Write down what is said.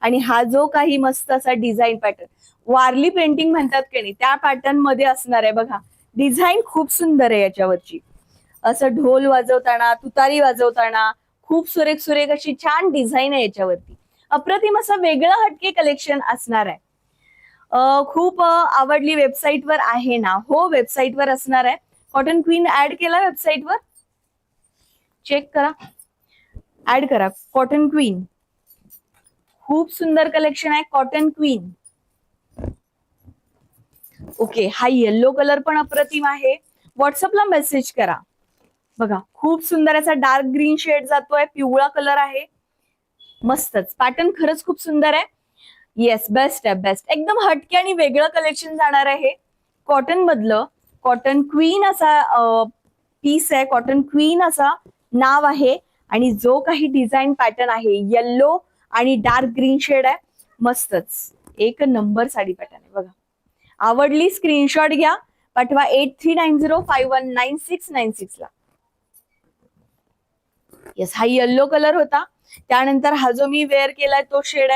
आणि हा जो काही मस्त असा डिझाईन पॅटर्न, वारली पेंटिंग म्हणतात की नाही, त्या पॅटर्न मध्ये असणार आहे बघा. डिझाईन खूप सुंदर आहे याच्यावरची. असं ढोल वाजवताना, तुतारी वाजवताना खूप सुरेख सुरेख अशी छान डिझाईन आहे याच्यावरती. अप्रतिम असं वेगळं हटके कलेक्शन असणार आहे. खूप आवडली, वेबसाईटवर आहे ना? हो, वेबसाईटवर असणार आहे. कॉटन क्वीन ऍड केला वेबसाईटवर, चेक करा, ऍड करा कॉटन क्वीन. खूप सुंदर कलेक्शन आहे कॉटन क्वीन. ओके, हा येल्लो कलर पण अप्रतिम आहे. व्हॉट्सअपला मेसेज करा. बघा, खूप सुंदर असा डार्क ग्रीन शेड जातोय, पिवळा कलर आहे. मस्तच पॅटर्न, खरंच खूप सुंदर आहे. येस, बेस्ट आहे, बेस्ट. एकदम हटके आणि वेगळं कलेक्शन जाणार आहे. कॉटन मधलं कॉटन क्वीन असा पीस आहे, कॉटन क्वीन असा नाव आहे. आणि जो काही डिझाईन पॅटर्न आहे येल्लो आणि डार्क ग्रीन शेड आहे. मस्तच, एक नंबर साडी पॅटर्न आहे बघा. आवडली स्क्रीनशॉट घ्या, पाठवा 8390519696 ला. येस, हा येल्लो कलर होता. त्यानंतर हा जो मी वेअर केलाय तो शेड आहे